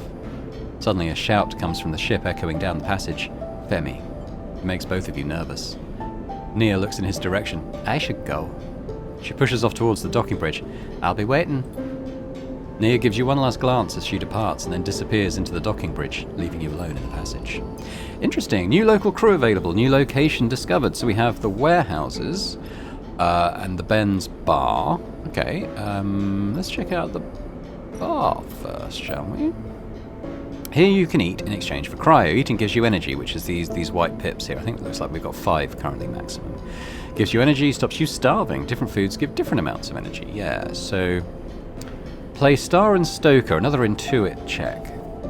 Speaker 1: Suddenly a shout comes from the ship echoing down the passage. Femi. It makes both of you nervous. Nia looks in his direction. I should go. She pushes off towards the docking bridge. I'll be waiting. Nia gives you one last glance as she departs and then disappears into the docking bridge, leaving you alone in the passage. Interesting. New local crew available. New location discovered. So we have the warehouses and the Ben's bar. Okay. Let's check out the bar first, shall we? Here you can eat in exchange for cryo. Eating gives you energy, which is these white pips here. I think it looks like we've got 5 currently maximum. Gives you energy, stops you starving. Different foods give different amounts of energy. Yeah, so... Play Star and Stoker, another Intuit check.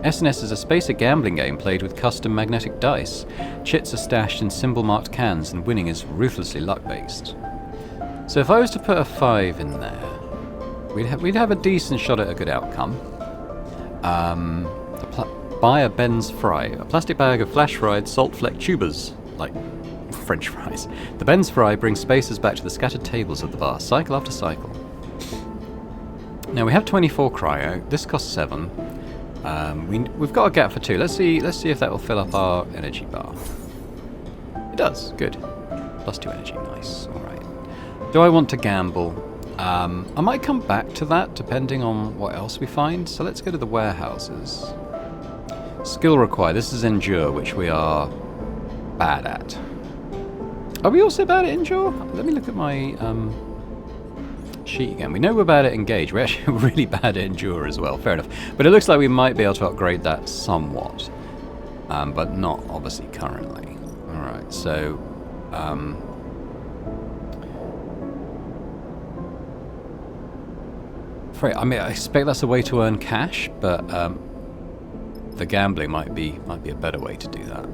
Speaker 1: S&S is a spacer gambling game played with custom magnetic dice. Chits are stashed in symbol-marked cans, and winning is ruthlessly luck-based. So if I was to put a 5 in there, we'd have a decent shot at a good outcome. Buy a Ben's Fry, a plastic bag of flash-fried salt-flecked tubers, like French fries. The Ben's Fry brings spacers back to the scattered tables of the bar, cycle after cycle. Now we have 24 cryo. This costs 7. We've got a gap for 2. Let's see if that will fill up our energy bar. It does. Good. Plus 2 energy. Nice. All right. Do I want to gamble? I might come back to that depending on what else we find. So let's go to the warehouses. Skill required. This is endure, which we are bad at. Are we also bad at endure? Let me look at my sheet again. We know we're bad at engage. We're actually really bad at endure as well. Fair enough. But it looks like we might be able to upgrade that somewhat. But not obviously currently. Alright, so I mean, I expect that's a way to earn cash, but the gambling might be a better way to do that.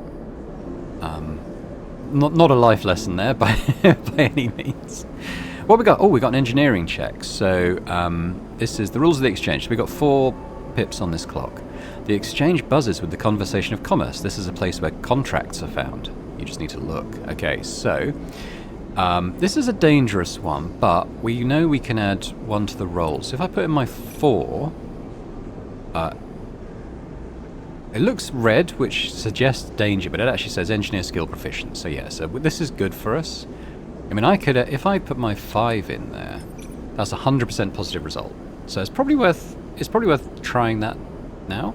Speaker 1: Not a life lesson there by any means. What we got? Oh, we got an engineering check. So this is the rules of the exchange. So we got 4 pips on this clock. The exchange buzzes with the conversation of commerce. This is a place where contracts are found. You just need to look. Okay, so this is a dangerous one, but we know we can add 1 to the roll. So if I put in my 4, it looks red, which suggests danger, but it actually says engineer skill proficient. So yeah, so this is good for us. I mean, I could, if I put my 5 in there, that's a 100% positive result. So it's probably worth trying that now.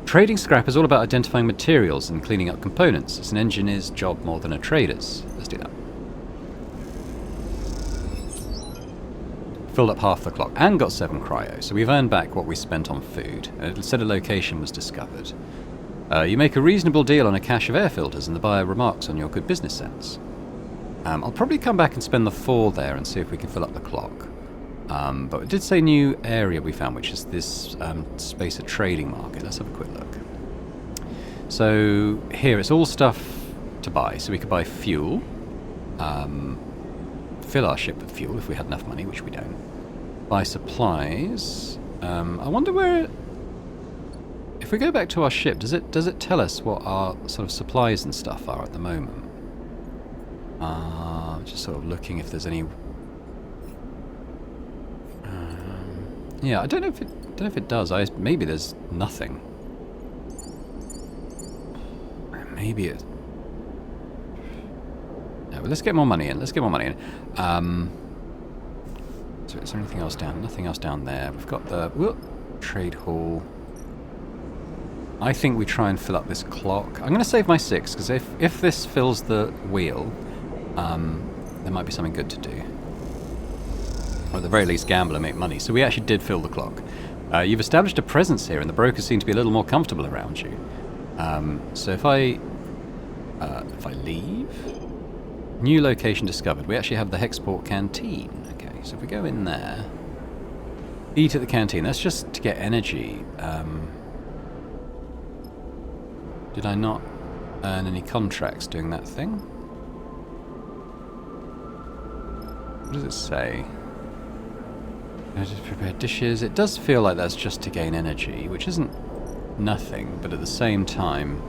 Speaker 1: Trading scrap is all about identifying materials and cleaning up components. It's an engineer's job more than a trader's. Let's do that. Filled up half the clock and got 7 cryo, so we've earned back what we spent on food. A set of location was discovered. You make a reasonable deal on a cache of air filters, and the buyer remarks on your good business sense. I'll probably come back and spend the 4 there and see if we can fill up the clock. But it did say new area we found, which is this spacer trading market. Let's have a quick look. So here it's all stuff to buy. So we could buy fuel, fill our ship with fuel if we had enough money, which we don't. Buy supplies. I wonder where. If we go back to our ship, does it tell us what our sort of supplies and stuff are at the moment? Just sort of looking if there's any. Yeah, I don't know if it does. Maybe there's nothing. Maybe it. No, but let's get more money in. So is there anything else down? Nothing else down there. We've got the trade hall. I think we try and fill up this clock. I'm going to save my 6 because if this fills the wheel, there might be something good to do. Or at the very least gamble and make money. So we actually did fill the clock. You've established a presence here and the brokers seem to be a little more comfortable around you. So if I leave, new location discovered. We actually have the Hexport canteen. Okay, so if we go in there, eat at the canteen. That's just to get energy. Did I not earn any contracts doing that thing? What does it say? Just prepare dishes. It does feel like that's just to gain energy, which isn't nothing, but at the same time,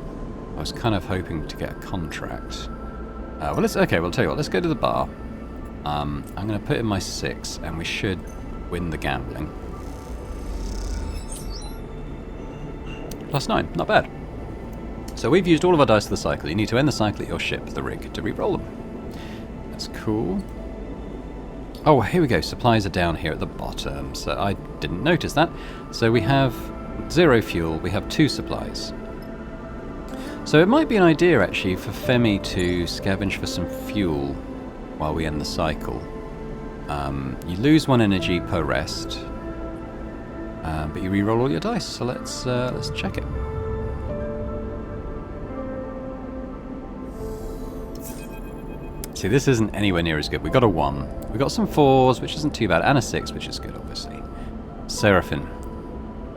Speaker 1: I was kind of hoping to get a contract. Well, we'll tell you what, let's go to the bar. I'm going to put in my 6, and we should win the gambling. +9, not bad. So we've used all of our dice for the cycle. You need to end the cycle at your ship, the rig, to re-roll them. That's cool. Oh, here we go. Supplies are down here at the bottom. So I didn't notice that. So we have 0 fuel. We have 2 supplies. So it might be an idea, actually, for Femi to scavenge for some fuel while we end the cycle. You lose 1 energy per rest, but you re-roll all your dice. So let's check it. See, this isn't anywhere near as good. We got a 1. We got some 4s, which isn't too bad, and a 6, which is good, obviously. Seraphim.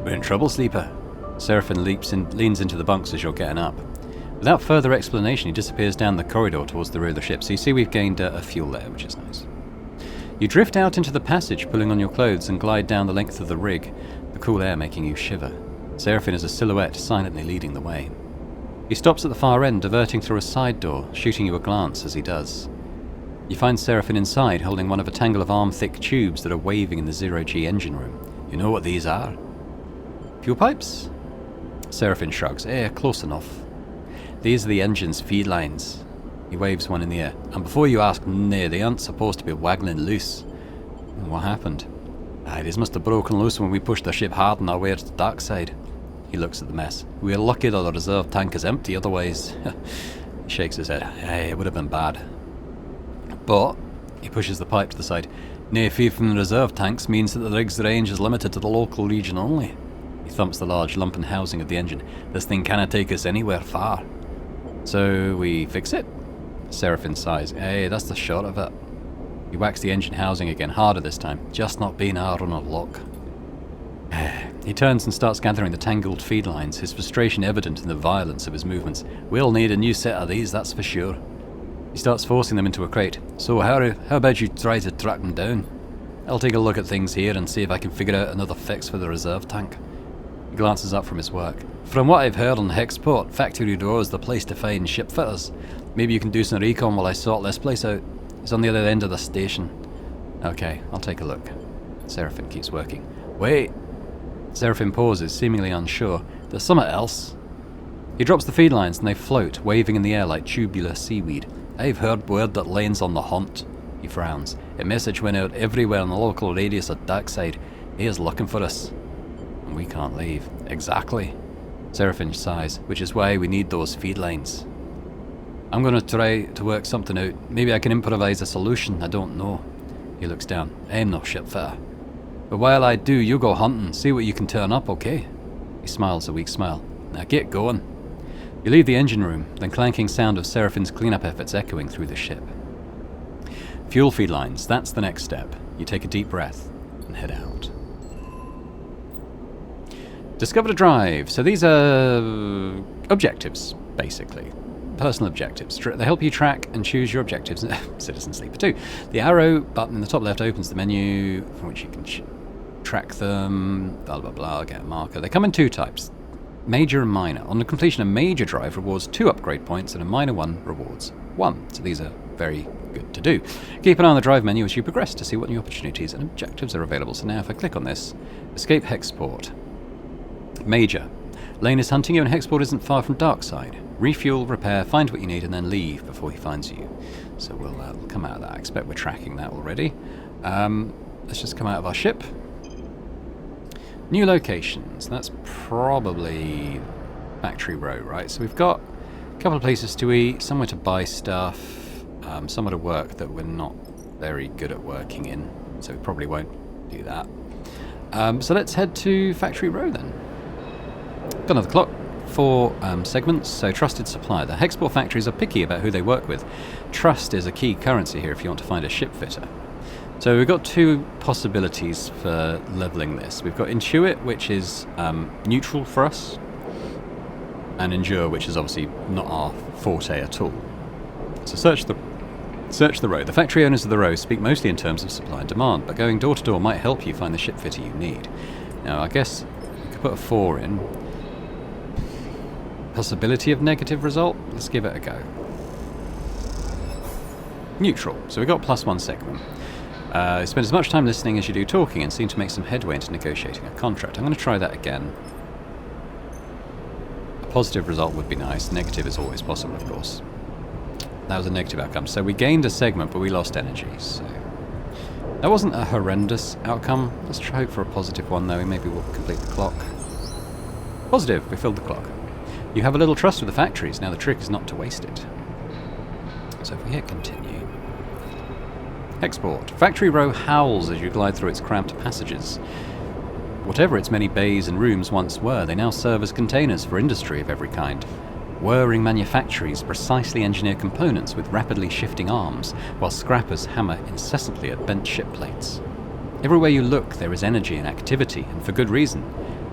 Speaker 1: We're in trouble, Sleeper. Seraphin leans into the bunks as you're getting up. Without further explanation, he disappears down the corridor towards the rear of the ship, so you see we've gained a fuel there, which is nice. You drift out into the passage, pulling on your clothes, and glide down the length of the rig, the cool air making you shiver. Seraphin is a silhouette, silently leading the way. He stops at the far end, diverting through a side door, shooting you a glance as he does. You find Seraphin inside, holding one of a tangle of arm-thick tubes that are waving in the zero-G engine room. You know what these are? Fuel pipes? Seraphin shrugs. Close enough. These are the engine's feed lines. He waves one in the air. And before you ask, nay, they aren't supposed to be waggling loose. What happened? These must have broken loose when we pushed the ship hard on our way to the dark side. He looks at the mess. We're lucky that the reserve tank is empty, otherwise... He shakes his head. It would have been bad. But, he pushes the pipe to the side, nae feed from the reserve tanks means that the rig's range is limited to the local region only. He thumps the large lumpen housing of the engine. This thing cannot take us anywhere far. So we fix it? Seraphin sighs. That's the short of it. He whacks the engine housing again, harder this time. Just not being hard on a lock. He turns and starts gathering the tangled feed lines, his frustration evident in the violence of his movements. We'll need a new set of these, that's for sure. He starts forcing them into a crate. So how about you try to track them down? I'll take a look at things here and see if I can figure out another fix for the reserve tank. He glances up from his work. From what I've heard on Hexport, Factory Row is the place to find ship fitters. Maybe you can do some recon while I sort this place out. It's on the other end of the station. Okay, I'll take a look. Seraphin keeps working. Wait! Seraphin pauses, seemingly unsure. There's something else. He drops the feed lines and they float, waving in the air like tubular seaweed. I've heard word that Lane's on the hunt. He frowns. A message went out everywhere in the local radius of Darkside. He is looking for us. And we can't leave. Exactly. Seraphin sighs, which is why we need those feed lines. I'm going to try to work something out. Maybe I can improvise a solution, I don't know. He looks down. I'm no ship fitter. But while I do, you go hunting, see what you can turn up, okay? He smiles a weak smile. Now get going. You leave the engine room, the clanking sound of Seraphin's cleanup efforts echoing through the ship. Fuel feed lines, that's the next step. You take a deep breath and head out. Discover the drive. So these are objectives, basically. Personal objectives. They help you track and choose your objectives. Citizen Sleeper 2. The arrow button in the top left opens the menu from which you can track them, blah blah blah, get a marker. They come in two types, major and minor. On the completion, a major drive rewards 2 upgrade points and a minor one rewards 1. So these are very good to do. Keep an eye on the drive menu as you progress to see what new opportunities and objectives are available. So now if I click on this, escape Hexport. Major. Lane is hunting you and Hexport isn't far from Darkside. Refuel, repair, find what you need and then leave before he finds you. So we'll come out of that. I expect we're tracking that already. Let's just come out of our ship. New locations. That's probably Factory Row, right? So we've got a couple of places to eat, somewhere to buy stuff, somewhere to work that we're not very good at working in. So we probably won't do that. So let's head to Factory Row then. Got another clock. 4 segments, so trusted supplier. The Hexport factories are picky about who they work with. Trust is a key currency here if you want to find a ship fitter. So we've got 2 possibilities for leveling this. We've got Intuit, which is neutral for us, and Endure, which is obviously not our forte at all. So search the row. The factory owners of the row speak mostly in terms of supply and demand, but going door to door might help you find the ship fitter you need. Now I guess we could put a 4 in. Possibility of negative result? Let's give it a go. Neutral. So we got +1 segment. Spend as much time listening as you do talking and seem to make some headway into negotiating a contract. I'm going to try that again. A positive result would be nice. Negative is always possible, of course. That was a negative outcome. So we gained a segment, but we lost energy. So that wasn't a horrendous outcome. Let's try hope for a positive one, though. Maybe we'll complete the clock. Positive. We filled the clock. You have a little trust with the factories, now the trick is not to waste it. So if we hit continue. Hexport. Factory Row howls as you glide through its cramped passages. Whatever its many bays and rooms once were, they now serve as containers for industry of every kind. Whirring manufactories precisely engineer components with rapidly shifting arms, while scrappers hammer incessantly at bent ship plates. Everywhere you look there is energy and activity, and for good reason.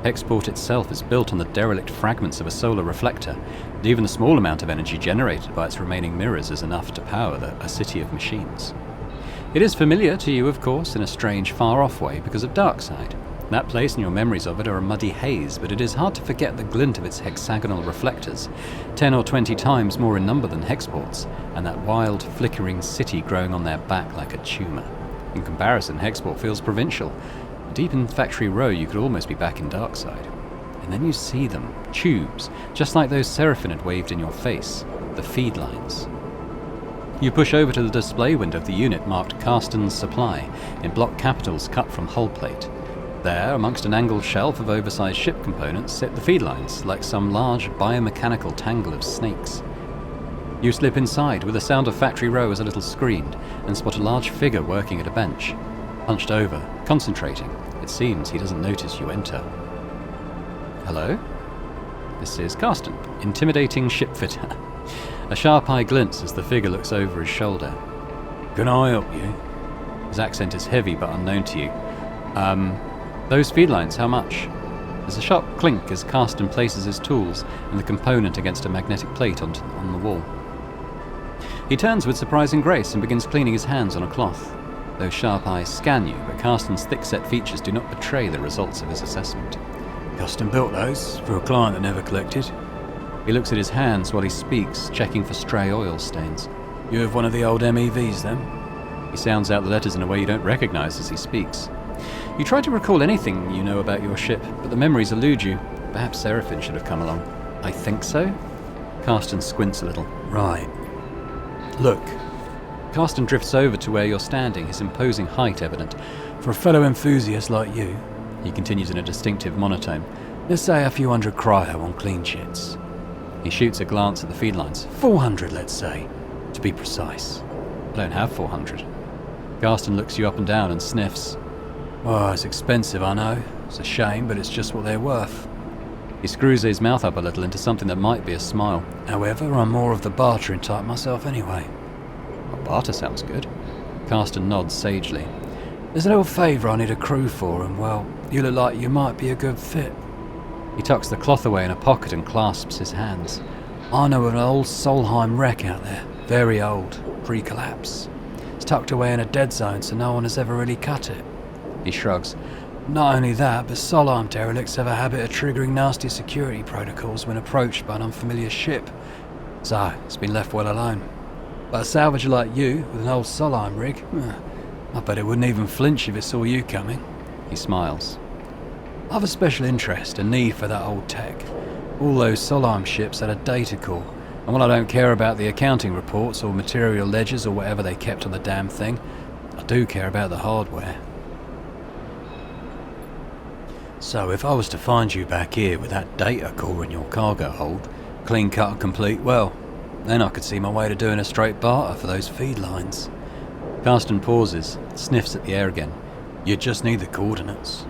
Speaker 1: Hexport itself is built on the derelict fragments of a solar reflector, and even the small amount of energy generated by its remaining mirrors is enough to power a city of machines. It is familiar to you, of course, in a strange, far-off way because of Darkside. That place and your memories of it are a muddy haze, but it is hard to forget the glint of its hexagonal reflectors, 10 or 20 times more in number than Hexport's, and that wild, flickering city growing on their back like a tumour. In comparison, Hexport feels provincial. Deep in Factory Row, you could almost be back in Darkside. And then you see them, tubes, just like those Seraphim had waved in your face, the feed lines. You push over to the display window of the unit marked Carston's Supply, in block capitals cut from hull plate. There, amongst an angled shelf of oversized ship components, sit the feed lines, like some large biomechanical tangle of snakes. You slip inside, with the sound of Factory Row as a little screened, and spot a large figure working at a bench. Hunched over, concentrating, it seems he doesn't notice you enter. Hello? This is Carston, intimidating shipfitter. A sharp eye glints as the figure looks over his shoulder. Can I help you? His accent is heavy but unknown to you. Those feed lines, how much? There's a sharp clink as Carston places his tools and the component against a magnetic plate on the wall. He turns with surprising grace and begins cleaning his hands on a cloth. Those sharp eyes scan you, but Carston's thick-set features do not betray the results of his assessment. Custom built those, for a client that never collected. He looks at his hands while he speaks, checking for stray oil stains. You have one of the old MEVs, then? He sounds out the letters in a way you don't recognize as he speaks. You try to recall anything you know about your ship, but the memories elude you. Perhaps Seraphim should have come along. I think so? Carston squints a little. Right. Look. Carston drifts over to where you're standing, his imposing height evident. For a fellow enthusiast like you, he continues in a distinctive monotone, let's say a few hundred cryo on clean chits. He shoots a glance at the feed lines. 400, let's say, to be precise. I don't have 400. Carston looks you up and down and sniffs. Oh, it's expensive, I know. It's a shame, but it's just what they're worth. He screws his mouth up a little into something that might be a smile. However, I'm more of the bartering type myself anyway. Well, barter sounds good. Carston nods sagely. There's a little favour I need a crew for, and well, you look like you might be a good fit. He tucks the cloth away in a pocket and clasps his hands. I know of an old Solheim wreck out there. Very old, pre-collapse. It's tucked away in a dead zone, so no one has ever really cut it. He shrugs. Not only that, but Solheim derelicts have a habit of triggering nasty security protocols when approached by an unfamiliar ship. So, it's been left well alone. But a salvager like you, with an old Solheim rig, I bet it wouldn't even flinch if it saw you coming. He smiles. I have a special interest and need for that old tech. All those Solheim ships had a data core, and while I don't care about the accounting reports or material ledgers or whatever they kept on the damn thing, I do care about the hardware. So if I was to find you back here with that data core in your cargo hold, clean cut and complete, well, then I could see my way to doing a straight barter for those feed lines. Carston pauses, sniffs at the air again. You just need the coordinates.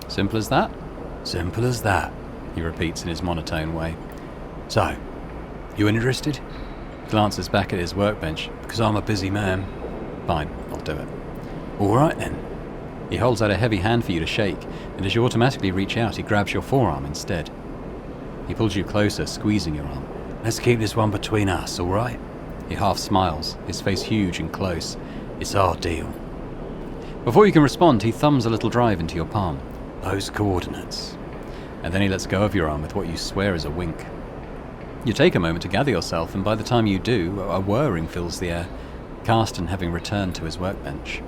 Speaker 1: Simple as that? Simple as that, he repeats in his monotone way. So, you interested? Glances back at his workbench. Because I'm a busy man. Fine, I'll do it. Alright then. He holds out a heavy hand for you to shake, and as you automatically reach out, he grabs your forearm instead. He pulls you closer, squeezing your arm. Let's keep this one between us, alright? He half smiles, his face huge and close. It's our deal. Before you can respond, he thumbs a little drive into your palm. Those coordinates. And then he lets go of your arm with what you swear is a wink. You take a moment to gather yourself, and by the time you do, a whirring fills the air, Carston having returned to his workbench.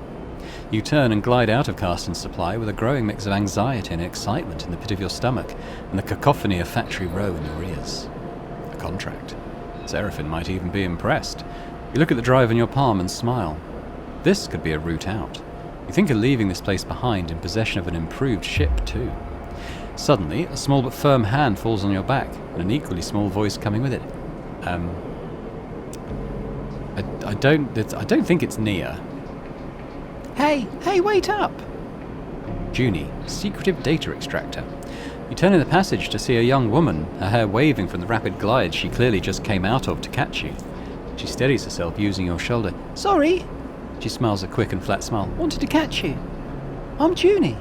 Speaker 1: You turn and glide out of Carston's Supply with a growing mix of anxiety and excitement in the pit of your stomach, and the cacophony of Factory Row in your ears. A contract. Seraphim might even be impressed. You look at the drive in your palm and smile. This could be a route out. You think of leaving this place behind in possession of an improved ship, too. Suddenly, a small but firm hand falls on your back, and an equally small voice coming with it. I don't think it's Nia. Hey, wait up! Junie, secretive data extractor. You turn in the passage to see a young woman, her hair waving from the rapid glide she clearly just came out of to catch you. She steadies herself using your shoulder. Sorry! She smiles a quick and flat smile. Wanted to catch you. I'm Junie.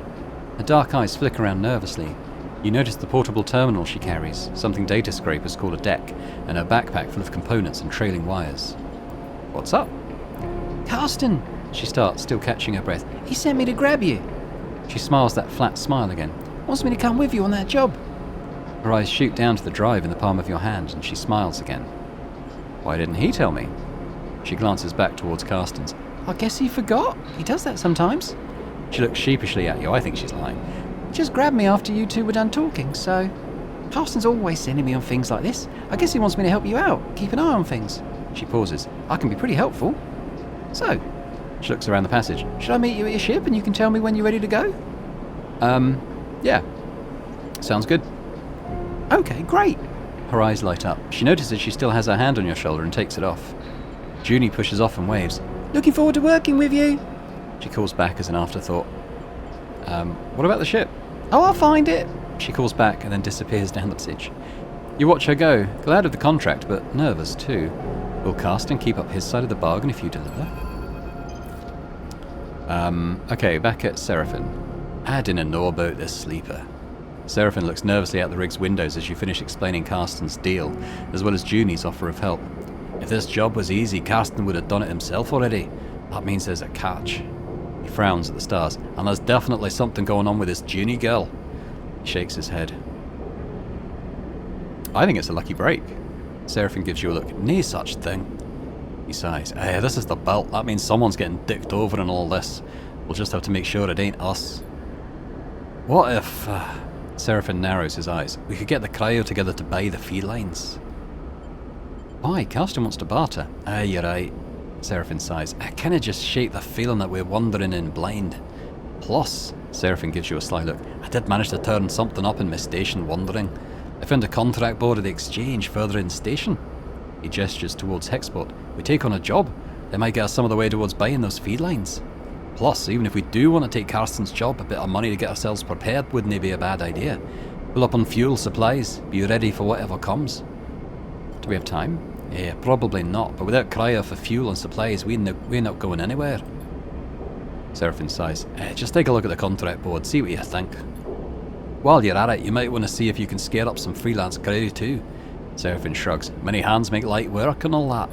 Speaker 1: Her dark eyes flicker around nervously. You notice the portable terminal she carries, something data scrapers call a deck, and her backpack full of components and trailing wires. What's up?
Speaker 2: Karsten, she starts, still catching her breath. He sent me to grab you.
Speaker 1: She smiles that flat smile again.
Speaker 2: Wants me to come with you on that job.
Speaker 1: Her eyes shoot down to the drive in the palm of your hand, and she smiles again. Why didn't he tell me? She glances back towards Karsten's.
Speaker 2: I guess he forgot. He does that sometimes.
Speaker 1: She looks sheepishly at you. I think she's lying.
Speaker 2: He just grabbed me after you two were done talking, so... Karsten's always sending me on things like this. I guess he wants me to help you out, keep an eye on things.
Speaker 1: She pauses.
Speaker 2: I can be pretty helpful. So,
Speaker 1: she looks around the passage.
Speaker 2: Should I meet you at your ship and you can tell me when you're ready to go?
Speaker 1: Yeah. Sounds good.
Speaker 2: Okay, great.
Speaker 1: Her eyes light up. She notices she still has her hand on your shoulder and takes it off. Junie pushes off and waves.
Speaker 2: Looking forward to working with you.
Speaker 1: She calls back as an afterthought. What about the ship?
Speaker 2: Oh, I'll find it.
Speaker 1: She calls back and then disappears down the passage. You watch her go, glad of the contract, but nervous too. Will Karsten keep up his side of the bargain if you deliver? Okay, back at Seraphim. I didn't know about this sleeper. Seraphim looks nervously out the rig's windows as you finish explaining Karsten's deal, as well as Junie's offer of help. If this job was easy, Karsten would have done it himself already. That means there's a catch. He frowns at the stars, and there's definitely something going on with this Junie girl. He shakes his head. I think it's a lucky break. Seraphim gives you a look. No such thing. He sighs. Hey, this is the belt. That means someone's getting dicked over in all this. We'll just have to make sure it ain't us. What if... Seraphim narrows his eyes. We could get the cryo together to buy the felines. Why? Karsten wants to barter. You're right. Seraphim sighs. I kinda just shake the feeling that we're wandering in blind. Plus, Seraphim gives you a sly look. I did manage to turn something up in my station wandering. I found a contract board at the exchange further in station. He gestures towards Hexport. We take on a job. They might get us some of the way towards buying those feed lines. Plus, even if we do want to take Karsten's job, a bit of money to get ourselves prepared wouldn't be a bad idea. Fill up on fuel, supplies, be ready for whatever comes. Do we have time? Yeah, probably not, but without cryo for fuel and supplies, we're not going anywhere. Seraphim sighs. Just take a look at the contract board, see what you think. While you're at it, you might want to see if you can scare up some freelance cryo too. Seraphim shrugs. Many hands make light work and all that.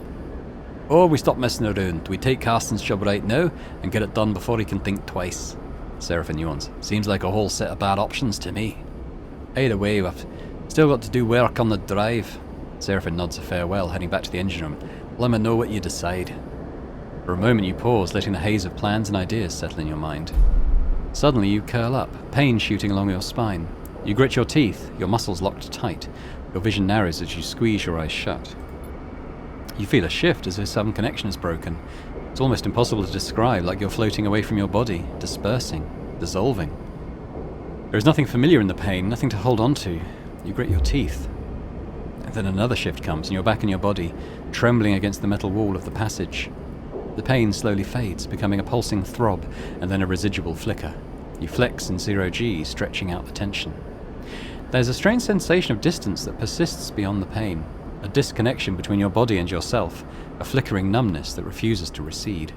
Speaker 1: Or we stop messing around. We take Karsten's job right now and get it done before he can think twice. Seraphim yawns. Seems like a whole set of bad options to me. Either way, we've still got to do work on the drive. Seraphim nods a farewell, heading back to the engine room. Let me know what you decide. For a moment you pause, letting the haze of plans and ideas settle in your mind. Suddenly you curl up, pain shooting along your spine. You grit your teeth, your muscles locked tight. Your vision narrows as you squeeze your eyes shut. You feel a shift as if some connection is broken. It's almost impossible to describe, like you're floating away from your body, dispersing, dissolving. There is nothing familiar in the pain, nothing to hold on to. You grit your teeth. And then another shift comes, and you're back in your body, trembling against the metal wall of the passage. The pain slowly fades, becoming a pulsing throb, and then a residual flicker. You flex in 0G, stretching out the tension. There's a strange sensation of distance that persists beyond the pain. A disconnection between your body and yourself, a flickering numbness that refuses to recede.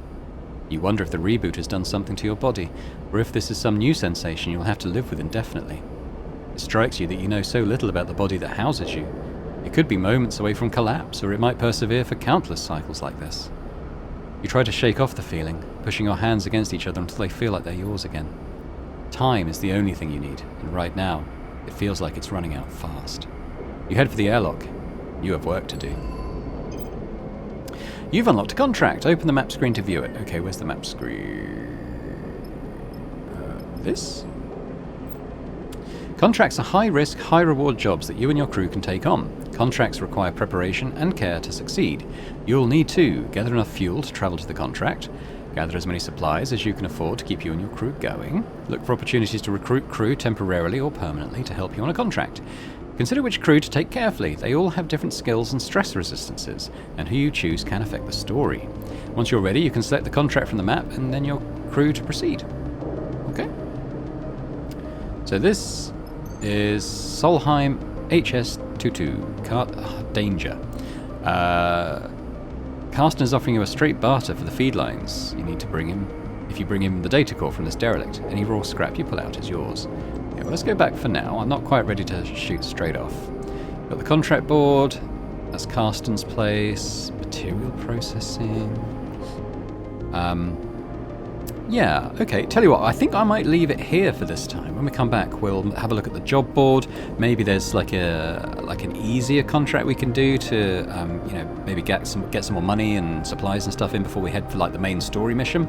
Speaker 1: You wonder if the reboot has done something to your body, or if this is some new sensation you'll have to live with indefinitely. It strikes you that you know so little about the body that houses you. It could be moments away from collapse, or it might persevere for countless cycles like this. You try to shake off the feeling, pushing your hands against each other until they feel like they're yours again. Time is the only thing you need, and right now, it feels like it's running out fast. You head for the airlock. You have work to do. You've unlocked a contract. Open the map screen to view it. Okay, where's the map screen? This? Contracts are high-risk, high-reward jobs that you and your crew can take on. Contracts require preparation and care to succeed. You'll need to gather enough fuel to travel to the contract, gather as many supplies as you can afford to keep you and your crew going, look for opportunities to recruit crew temporarily or permanently to help you on a contract. Consider which crew to take carefully. They all have different skills and stress resistances, and who you choose can affect the story. Once you're ready, you can select the contract from the map and then your crew to proceed. Okay? So this is Solheim HS-22. Danger. Karsten is offering you a straight barter for the feed lines. You need to bring him. if you bring in the data core from this derelict. Any raw scrap you pull out is yours. Okay, well, let's go back for now. I'm not quite ready to shoot straight off. Got the contract board. That's Carsten's place. Material processing. Yeah, okay, tell you what, I think I might leave it here for this time. When we come back, we'll have a look at the job board. Maybe there's like an easier contract we can do to, you know, maybe get some more money and supplies and stuff in before we head for like the main story mission.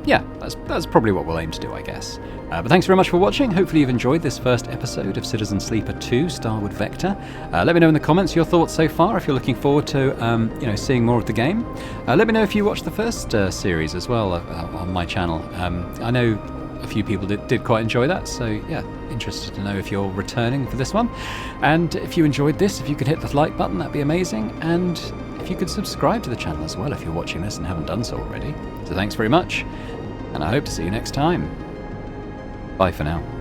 Speaker 1: Yeah, that's probably what we'll aim to do, I guess. But thanks very much for watching. Hopefully you've enjoyed this first episode of Citizen Sleeper 2, Starward Vector. Let me know in the comments your thoughts so far, if you're looking forward to you know, seeing more of the game. Let me know if you watched the first series as well on my channel. I know a few people did quite enjoy that, so yeah, interested to know if you're returning for this one. And if you enjoyed this, if you could hit the like button, that'd be amazing. And if you could subscribe to the channel as well if you're watching this and haven't done so already. So thanks very much, and I hope to see you next time. Bye for now.